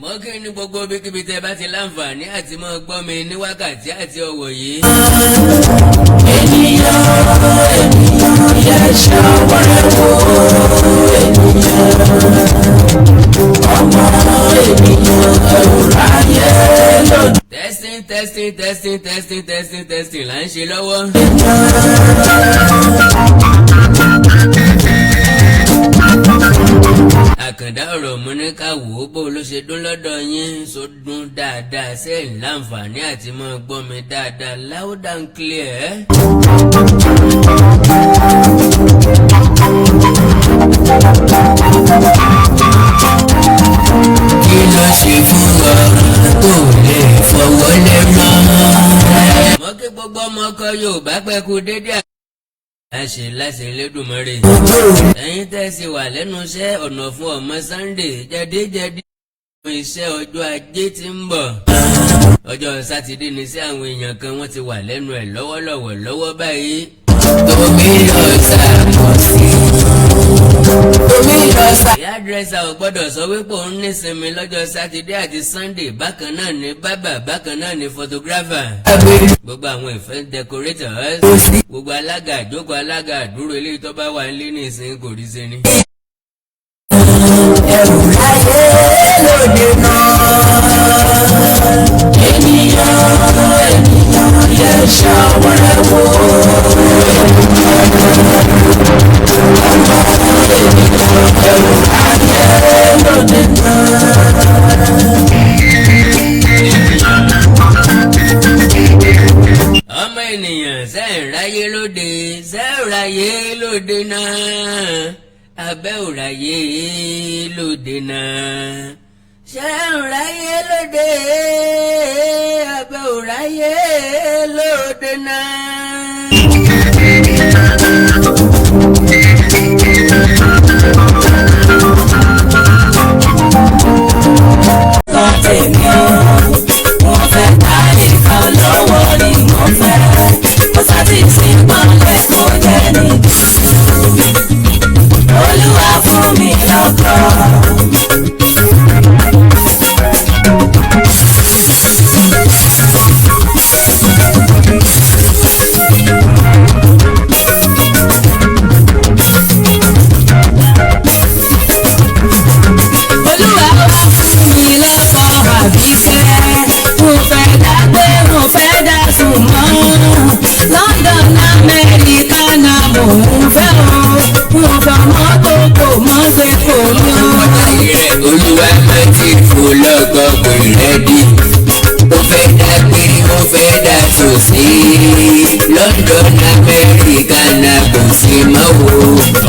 mọ́kì ní gbogbo bíkíbi tẹ́ bá ti láǹfààní àti mọ́ gbọ́ mi ní wákàtí àti ọ̀wọ̀ yìí. ènìyàn yẹ ṣàwọ̀ rẹ̀ wò ènìyàn ọmọ ènìyàn ẹ̀rù ráyé lòdì. testing là ń ṣe lọ́wọ́. Àkàndá ọ̀rọ̀ mú ní ká wò ó bó ló ṣe dún lọ́dọ̀ yín so dún dáadáa sẹ́yìn láǹfààní àti máa gbọ́ mi dáadáa loud and clear. kí ló ṣe fún ọ tó lè fọwọ́ lẹ́rọ̀. mọ́ kí gbogbo ọmọ ọkọ Yorùbá pẹ́kú dédé àṣẹ láṣẹ Elédùmarè. ẹ̀yin tẹ́sí wà lẹ́nu iṣẹ́ ọ̀nà fún ọmọ Sunday jẹ́dẹ́jẹ́dẹ́ fún iṣẹ́ ọjọ́ ajé tí ń bọ̀. ọjọ́ sátidé ni sí àwọn èèyàn kan wọ́n ti wà lẹ́nu ẹ̀ lọ́wọ́ báyìí. tómi lọ sàmọ̀ sí tómi lọ sàmọ̀. ìyá dírẹ́sà ò gbọ́dọ̀ sọ wípé òun nísinmi lọ́jọ́ sátidé àti Sunday bákan náà ni bábà bákan náà ni photographer. gbogbo àwọn event decorators gbogbo alága àjókòó alága àdúró eléyìí tó bá wà nílé ní ìsìn kò rí sí ni. ẹ̀rù láyé lòdì náà ènìyàn yẹ ṣàwọ̀ rẹ̀ wò ọmọ ènìyàn sẹ́ẹ̀ ráyé lóde náà abẹ́ ò ráyé lóde náà sẹ́ẹ̀ ráyé lóde abẹ́ ò ráyé lóde náà. tèmi o wọ́n fẹ́ káyé kan lọ́wọ́ ni wọ́n fẹ́ mo sáti sí gbọ́nlẹ̀ kó jẹ́ ní Olúwa fún mi lọ́kọ. London Amẹ́ríkà náà mò ń fẹ́ o wọ́n fẹ́ mọ́tò kò mọ́ ṣe kò ní o. Olúwa máa ti fò lọ́gọ́ kò rẹ́dí ó fẹ́ dágbé ó fẹ́ dá sòsí London Amẹ́ríkà náà kò sí mọ́ o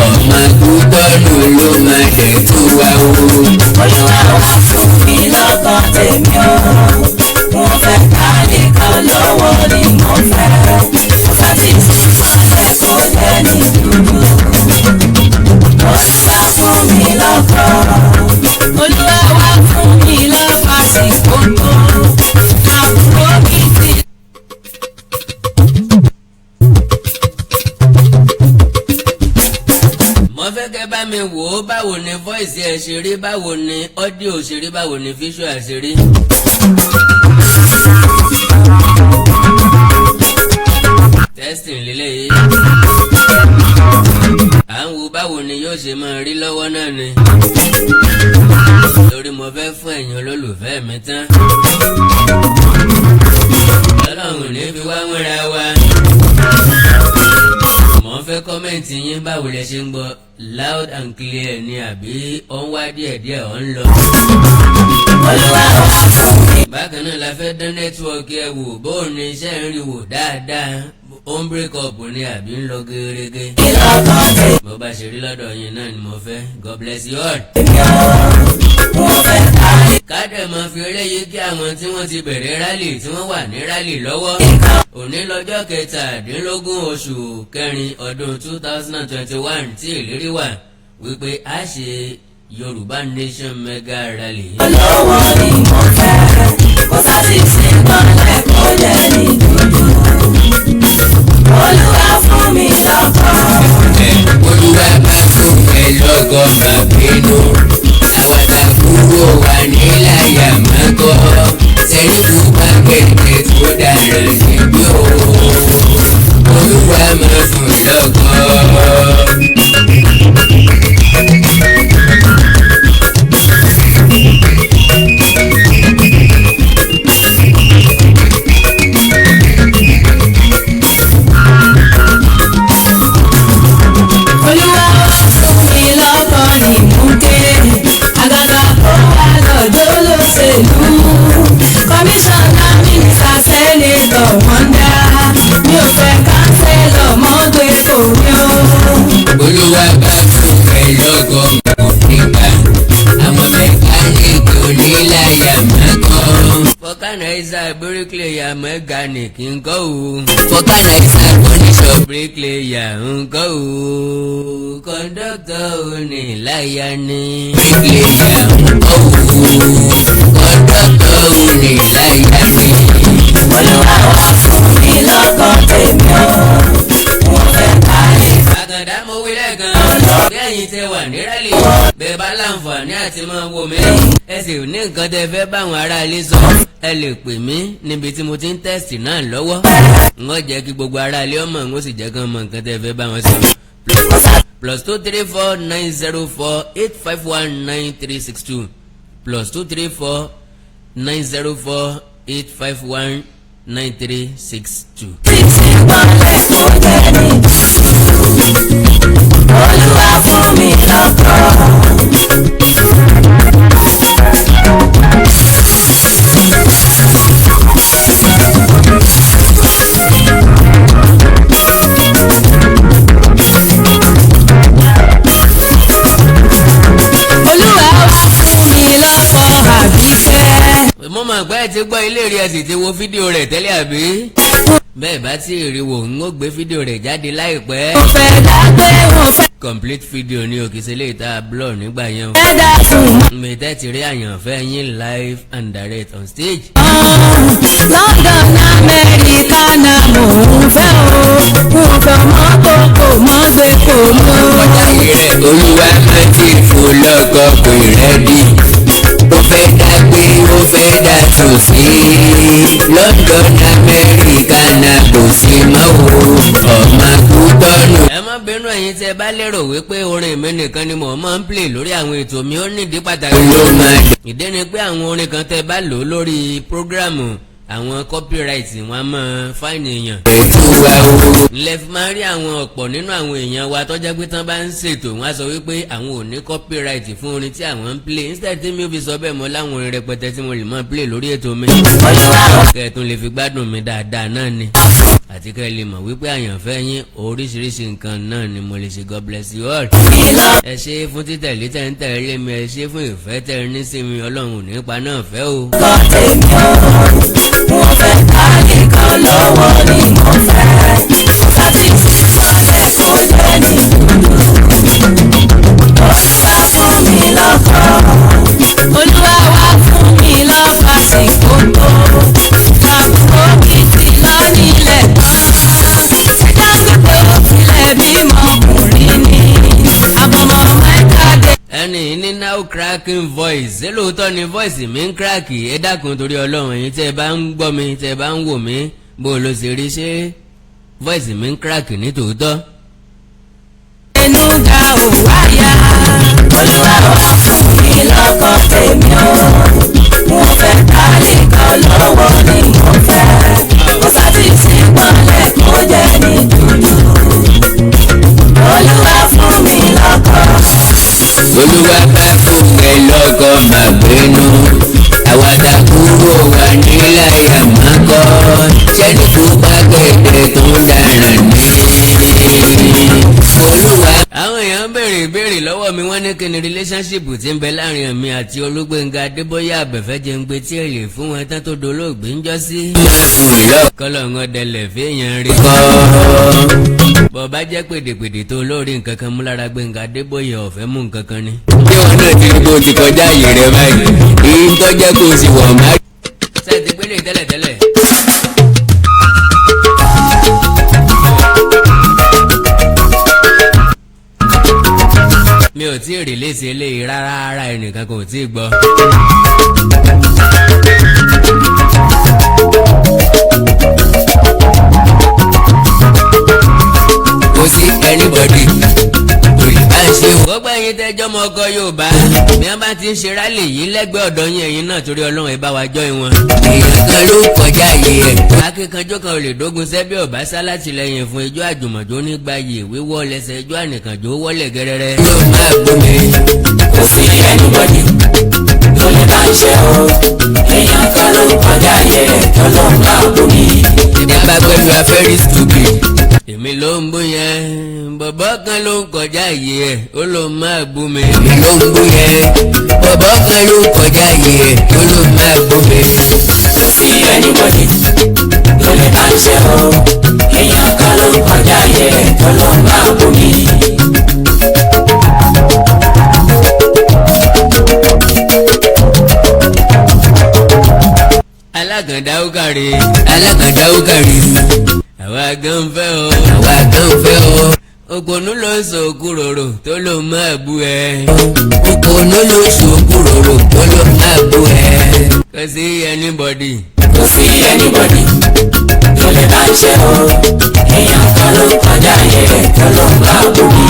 ọmọ gbúgbọ́nù ló máa dẹ̀ tó wá o. Olúwa wá fún mi lọ́kọ tèmi o wọ́n fẹ́ káyé kan lọ́wọ́ ni mo fẹ́ mo fẹ́ ti sí pàṣẹ kó jẹ́ ní dúdú. Olúwa fún mi lọ́kọ. Olúwa wá fún mi lọ́kọ àsìkò tó àbúrò mi ti. mo fẹ́ kẹ́ bá mi wò ó báwo ni voice ẹ̀ ṣe rí báwo ni audio ṣe rí báwo ni visual ṣe rí. testing lélẹ́yìí à ń wo báwo ni yóò ṣe máa rí lọ́wọ́ náà ni lórí mo fẹ́ fún ẹ̀yin olólùfẹ́ mi tán Ọlọ́run ní fi wá múra wa. mo ń fẹ́ kọ́mẹ̀ntì yín báwo lẹ ṣe ń gbọ́ loud and clear ni àbí ó ń wá díẹ̀díẹ̀ ó ń lọ. Olúwa wá fún mi. bákan náà la fẹ́ dán nẹ́tíwọ́ọ̀kì ẹ̀ wò bóun ni iṣẹ́ ń rí wò dáadáa ó ń break up ni àbí ń lọ gẹ́gẹ́. bó bá ṣe rí lọ́dọ̀ yín náà ni mo fẹ́. God bless you all. kádẹ̀ máa fi eléyìí kí àwọn tí wọ́n ti bẹ̀rẹ̀ rálì tí wọ́n wà ní rálì lọ́wọ́. òní lọ́jọ́ 17 oṣù kẹrin ọdún 2021 tí ìlérí wà wípé a ṣe Yorùbá Nation Mega Rally. olówó ni mo fẹ́ kó sáti sí gbọ́nlẹ̀ kó jẹ́ ní dúdú. Olúwa fún mi lọ́kọ. Kọmíṣánná mínísítà sẹ́nétọ̀ wọ́n dá mi ò fẹ́ kánsẹ́lọ̀ mọ́gbé kò mí o. Olúwa bá fún ẹ lọ́gọ́ mọ̀ nígbà àwọn mẹkáníìkì oníláyà mẹ́kọ́. Fọkànáísà bíríkìlẹ̀yà mẹkáníìkì ńkọ́ o. Fọkànáísà kọ́níṣọ̀ bíríkìlẹ̀yà ńkọ́ o. Kọ́ńdọ́tọ̀ oníláyà ni bíríkìlẹ̀yà ńkọ́ o. Kọ́ńdọ́tọ̀ oníláyà ni. Olúwa wá fún mi lọ́kọ̀ tèmi o. Wọ́n fẹ́ kárí. Àkàndá mo wí lẹ́ẹ̀kan bí ẹ̀yin tẹ wà ní rálì bẹ́ẹ̀ bá láǹfààní àti máa wò mí ẹ sì ní nǹkan tẹ fẹ́ báwọn aráalé sọ ẹ lè pè mí níbi tí mo ti ń tẹ́sítì náà lọ́wọ́ n ó jẹ́ kí gbogbo aráalé ọmọ n ó sì jẹ́ kán mọ nǹkan tẹ fẹ́ báwọn sọ. +2349048519362 +2349048519362. Títí wọlé kó jẹ́ ní. Olúwa fún mi lọ́kọ̀. Olúwa wá fún mi lọ́kọ̀ Àbíkẹ́. Mo mọ̀ pé ẹ ti gbọ́ ilé rí ẹ sì ti wo fídíò rẹ̀ tẹ́lẹ̀ àbí? Bẹ́ẹ̀ bá tí ì rí wò ń ó gbé fídíò rẹ̀ jáde láìpẹ́. Mo fẹ́ dágbé wọn fẹ́. Complete video ni òkìsí lè ta blur nígbà yẹn o. Fẹ́ dá fún mi. Mẹ̀tẹ́ ti rí àyànfẹ́ yín live and direct on stage. London Amẹ́ríkà náà mò ń fẹ́ o. Mo fẹ́ mọ́ kókó mọ́ gbé kò mọ́. Ọjà ìrẹ̀ Olúwa máa ti fò lọ́kọ̀ pé rẹ́dí. Ó fẹ́ dágbé ó fẹ́ dàtún sí. London Amẹ́ríkà náà kò sí mọ́ o. Ọmọ kútọ́nù. Ẹ má bínú ẹ̀yin tẹ́ bá lérò wípé orin mi nìkan ni mò ń máa ń play lórí àwọn ètò mi ó nídìí pàtàkì. Ìdí ni pé àwọn orin kan tẹ́ bá lò lórí prógrámù àwọn copyright wọn á máa fáìnì èèyàn. Ǹlẹ́ fi máa rí àwọn ọ̀pọ̀ nínú àwọn èèyàn wa tọ́jà pé tán bá ń ṣètò wọn á sọ wípé àwọn ò ní copyright fún orin tí àwọn ń play instead tí mi ò fi sọ bẹ́ẹ̀ mọ́ láwọn orin rẹpẹtẹ tí mo lè máa play lórí ètò mi. Kẹ́ẹ̀tún lè fi gbádùn mi dáadáa náà ni àti kẹ́ ẹ lè mọ̀ wípé àyànfẹ́ yín oríṣiríṣi nǹkan náà ni mo lè ṣe. God bless you all. Ẹ ṣé fún títẹ̀lé tẹ̀ ń tẹ̀lé mi, ẹ ṣé fún ìfẹ́ tẹ̀ ní sí mi, Ọlọ́run ò ní pa náà fẹ́ o. Mo fẹ́ kárí kan lọ́wọ́ ni mo fẹ́. Láti fi wọlé kó jẹ́ ní dúdú. Olúwa fún mi lọ́kọ̀. Olúwa wá fún mi lọ́kọ̀ sí kókó. Àbúrò mi ti lọ nílẹ̀ tán. Ẹ̀dá gbogbo tilẹ̀ bímọ ọkùnrin ni. Àbọ̀mọ̀ mẹ́ta dé. Ẹni ní now cracking voice ṣé lóòótọ́ ni voice mi ń crack ẹ dákun torí Ọlọ́run ẹ̀yin tẹ́ ẹ bá ń gbọ́ mi tẹ́ ẹ bá ń wò mí bó ló ṣe rí ṣé voice mi ń crack ní tòótọ́. Ẹnu ga ò wáyà. Olúwa wá fún mi lọ́kọ̀ tèmi o. Mo fẹ́ kárí kan lọ́wọ́ ni mo fẹ́. Mo sáti sí pọ́nlẹ̀ kó jẹ́ ní dúdú. Olúwa fún mi lọ́kọ̀. Olúwa bá fún ẹ lọ́kọ̀ máa gbénu àwàdà kúrò wà níláyà máa kọ́ sẹ́ni tó bá gbẹ̀dẹ̀ tó ń dáràn ní. Olúwa. Àwọn èèyàn béèrè ìbéèrè lọ́wọ́ mi wọ́n ní kí ni relationship tí ń bẹ láàrin mi àti Olúgbénga Adébóyè Àbẹ̀fẹ́jẹ̀ngbé tí èlé fún wọn tán tó dolóògbé ń jọ́ sí. Kọ́lọ̀ ń ọdẹlẹ̀ fẹ́yàn rí kọ́. Bọ̀bá jẹ́ pèdèpèdè tó lórí nǹkan kan mú lára Gbénga Adébóyè ọ̀fẹ́ mú nǹkan kan ni. Bí wọn náà ti rí bó ti kọjá àyè rẹ báyìí èyí tó jẹ́ kó o sì wọ̀ má. Ṣé ti gbélé tẹ́lẹ̀tẹ́lẹ̀? Mi ò tí ì rìlíìsì eléyìí rárá ẹnìkan kò tí ì gbọ́. Kò sí anybody tó lè bá ń ṣe o. gbogbo ẹ̀yin tẹ́jọ́ mọ ọkọ Yorùbá bí wọ́n bá ti ń ṣe rálì yìí lẹ́gbẹ̀ẹ́ ọ̀dọ̀ yín ẹ̀yin náà torí Ọlọ́run ẹ bá wa jọ́ ìwọ̀n. èèyàn kan ló kọjá yìí ẹ̀. akíkanjú kan ò lè dógun sẹ́bí ọ̀bá sálátìlẹ́yìn fún ijó àjùmọ̀jó nígbàyè wíwọ́ lẹ́sẹ̀ ijó ànìkànjó wọlé gẹ́rẹ́rẹ́. yóò máa gbómi. kò sí anybody tó lè bá ń ṣe o. èèyàn kan ló kọjá yẹ tó ló máa bú mi. ìdí bá pẹ̀lú afẹ́rí stupid. èmi ló ń bú yẹn bọ̀bọ̀ kan ló ń kọjá yìí ẹ̀ ó ló máa bú mi. èmi ló ń bú yẹn bọ̀bọ̀ kan ló ń kọjá yìí ẹ̀ ó ló máa bú mi. kò sí anybody tó lè bá ń ṣe o. èèyàn kan ló kọjá yẹ tó ló máa bú mi. Àkàndá ó kàrí Àkàndá ó kàrí. àwa gan fẹ́ o àwa gan fẹ́ o. òpònú ló ń sọ òkúròrò tó ló máa bú ẹ. òpònú ló ń sọ òkúròrò tó ló máa bú ẹ. kò sí anybody. kò sí anybody tó lè bá ń ṣe o. èèyàn kan ló kọjá yẹ tó ló máa bú mi.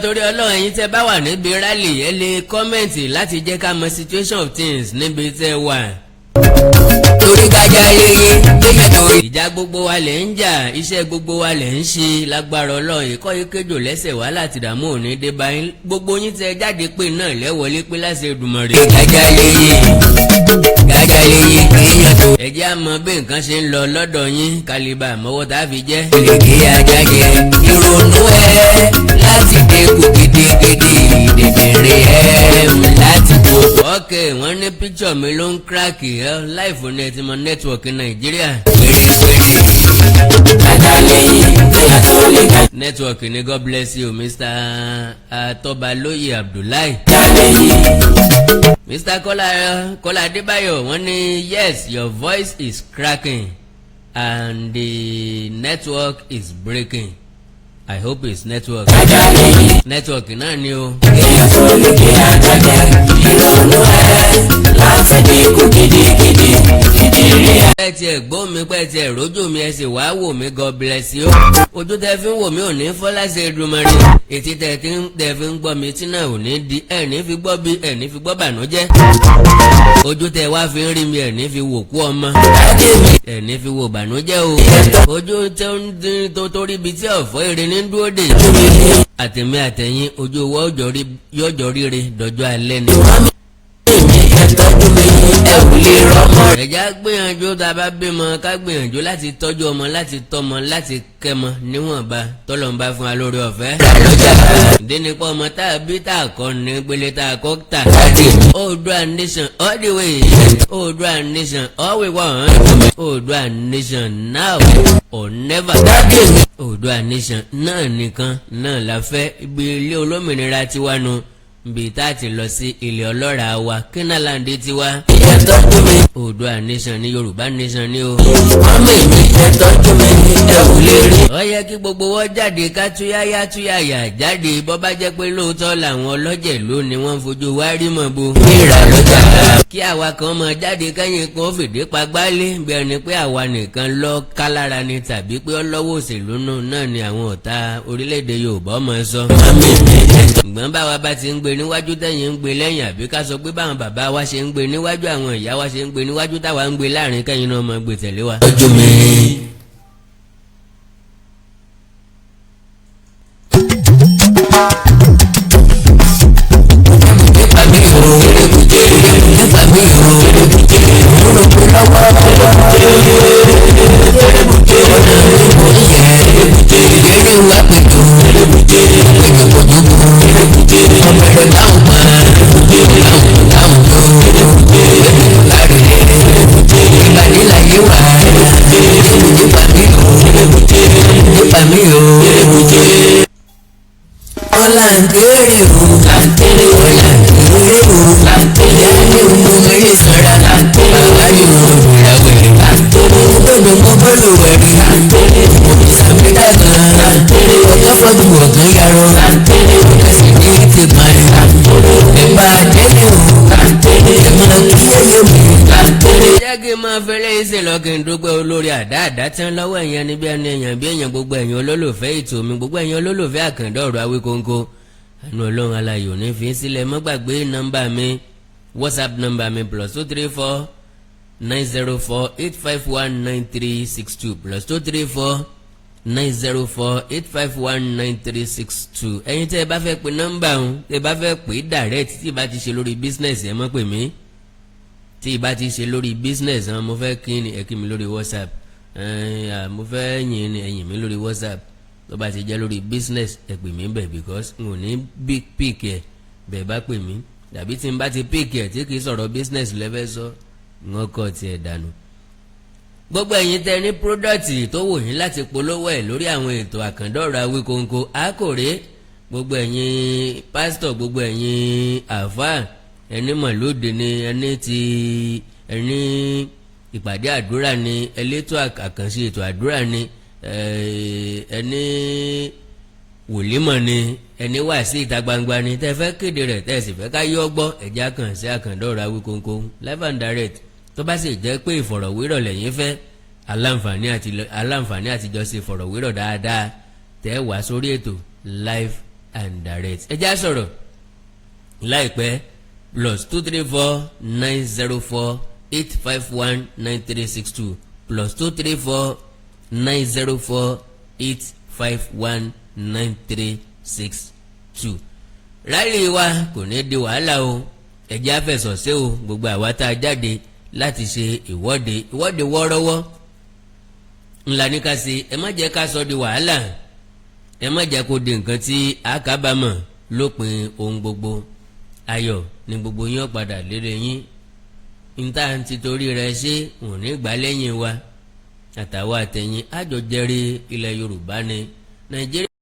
torí Ọlọ́run ẹ̀yin tẹ́ bá wà níbi rally ẹ lè kọ́mẹ̀ntì láti jẹ́ ká mọ situation of things níbi tẹ́ wà. torí kájà ayẹyẹ lẹ́yìn torí. ìjà gbogbo wa lẹ̀ ń jà iṣẹ́ gbogbo wa lẹ̀ ń ṣe lágbára Ọlọ́run ìkọ́ ìkéjò lẹ́sẹ̀ wá láti dààmú òní dé báyìí gbogbo yín tẹ́ jáde pé náà lẹ́wọlé pé láṣẹ Èdùmàrè. kájà ayẹyẹ èèyàn tó. ẹ jẹ́ àmọ́ bí nǹkan ṣe ń lọ lọ́dọ̀ yín kálíbà mọ́wọ́ tá a fi jẹ́. èlèké ajá jẹ ìrònú ẹ láti dẹ́kun gidigidi dèdèrè ẹ láti tó. ọ̀kẹ́ wọ́n ní píkṣọ̀ mi ló ń kíráàkì ẹ láìfò ní ẹtì mọ nẹ́tíwọ̀kì Nàìjíríà. nẹ́tíwọ̀kì ní God bless you Mr. Atọ́balóyè Abdullahi. Mr. Kọ́lá Adébáyọ̀ wọ́n ní yes your voice is cracking and the network is breaking. I hope it's network. network náà ni o. èèyàn tó lè gbé àjàjà ìrònú ẹ láti dínkù gidigidi ìdírí ẹ. ẹ tiẹ̀ gbọ́ mi pẹ́ tiẹ̀ rójú mi ẹ sì wá wò mí God bless you. ojú tẹ fi ń wò mí ò ní fọ́ láti Èdùmàrè. ètí tẹ fi ń gbọ́ mi tí náà ò ní di ẹ̀ ní fi gbọ́ bí ẹ̀ ní fi gbọ́ bànújẹ́. ojú tẹ wá fi ń rí mi ẹ̀ ní fi wò kú ọmọ. ẹ̀ ní fi wò bànújẹ́ o. ojú tẹ ń dín tó torí ibi tí ọ̀fọ́ èrè ní dúró dè. àtẹ̀mí àtẹ̀yìn ojú owó yọjọ́ ríre dọjọ́ alẹ́ ni. ẹ̀já gbìyànjú tá a bá bímọ ká gbìyànjú láti tọ́jú ọmọ láti tọ́mọ láti kẹ́mọ níwọ̀nba tọ́lọ́mùbá fún wa lórí ọ̀fẹ́. ìdínipọ̀ ọmọ tá a bí tá a kọ́ ní gbélé tá a kọ́ tà. Oòduà nation all the way. Oòduà nation all we want. Oòduà nation now or never. Oòduà nation náà nìkan náà la fẹ́ ibi ilé olómìnira tiwa nu bí tá a ti lọ sí ilé ọlọ́ra wa kínàláńdé tiwa. ìyẹn tọ́jú mi. Oòduà nation ní Yorùbá nation ní o. mọ́mí mi ìyẹn tọ́jú mi ẹ ò lè rí. ó yẹ kí gbogbo wọn jáde ká túyáyá jáde bó bá jẹ́ pé lóòótọ́ làwọn ọlọ́jẹ̀lú ni wọ́n fojú wá rí mọ̀ bo. ìrà lọ́jà. kí àwa kan mọ jáde kẹ́yìn kan fìdí pa gbálé bí ẹni pé àwa nìkan lọ ká lára ni tàbí pé ọlọ́wọ́ òṣèlú náà ni àwọn ọ̀tá orílẹ̀-èdè Yorùbá mọ̀ sọ. mọ́mí mi ìyẹn tọ́jú. ṣùgbọ́n báwa bá ti ń gbé níwájú tẹ̀yìn ń gbé lẹ́yìn àbí ká sọ pé báwọn bàbá wa ṣe ń gbé níwájú àwọn ìyá wa ṣe ń gbé níwájú táwa ń gbé láàrin kẹ́yìn náà mọ̀ gbé tẹ̀lé wa. tọ́jú mi. jẹ́ kí n máa fẹ́lẹ́ ìṣe lọ́kìn dúpẹ́ olórí àdáàdá tán lọ́wọ́ èèyàn níbi ẹni èèyàn bí èèyàn gbogbo èèyàn olólùfẹ́ ètò mi gbogbo èèyàn olólùfẹ́ àkàndá ọ̀rọ̀ Awíkonko àánú ọlọ́run alayò ní fi sílẹ̀ mọ́ gbàgbé nọ́mbà mi WhatsApp nọ́mbà mi +234 904 851 9362 +234 904 851 9362 ẹ̀yin tẹ́ ẹ bá fẹ́ pe nọ́mbà ọ̀hún tẹ́ ẹ bá fẹ́ pè direct tí ì bá ti ṣe lórí business ẹ mọ́ pè mí tí ì bá ti ṣe lórí business mo fẹ́ kí ni ẹ kí mi lórí WhatsApp mo fẹ́ yìn ni ẹ yìn mi lórí WhatsApp tó bá ti jẹ́ lórí business ẹ pè mí bẹ̀ because n ò ní big pick ẹ bẹ́ẹ̀ bá pè mí dàbí tí n bá ti pick ẹ tí kì í sọ̀rọ̀ business lẹ́fẹ́ sọ wọ́n kọ́ tiẹ̀ dànù. gbogbo ẹ̀yin tẹ́ ní pródọ̀tì tó wù yín láti polówó ẹ̀ lórí àwọn ètò Àkàndá ọ̀rọ̀ Awíkonko àkòrè gbogbo ẹ̀yin pásítọ̀ gbogbo ẹ̀yin àfáà ẹni mọ̀lódé ni ẹni ìpàdé àdúrà ni elétò àkànṣe ètò àdúrà ni ẹni wòlímọ̀ ni ẹni wàásí ìta gbangba ni tẹ́ fẹ́ kéde rẹ̀ tẹ́ sì fẹ́ ká yọ gbọ́ ẹ̀já kàn sí Àkàndá ọ̀rọ̀ Awíkonko live and direct tó bá sì jẹ́ pé ìfọ̀rọ̀wérọ̀ lẹ́yìn fẹ́ aláǹfààní àtijọ́ sí ìfọ̀rọ̀wérọ̀ dáadáa tẹ́ wá sórí ètò live and direct ẹ̀já sọ̀rọ̀ láìpẹ́ +234 904 851 9362 +234 904 851 9362. ráàlì wa kò ní di wàhálà o ẹ̀jẹ̀ afẹ̀sọ̀sẹ́ o gbogbo àwa tá a jáde láti ṣe ìwọ́de wọ́ọ́rọ́wọ́ ńlá ní ká ṣe ẹ má jẹ́ ká sọ di wàhálà ẹ má jẹ́ kó di nǹkan tí a kábàámọ̀ lópin ohun gbogbo ayọ̀ ni gbogbo yín padà lérè yín níta ti torí rẹ̀ ṣe òun ní gbà lẹ́yìn wa àtàwọn àtẹ̀yìn àjọjẹrè ilẹ̀ Yorùbá ni Nàìjíríà.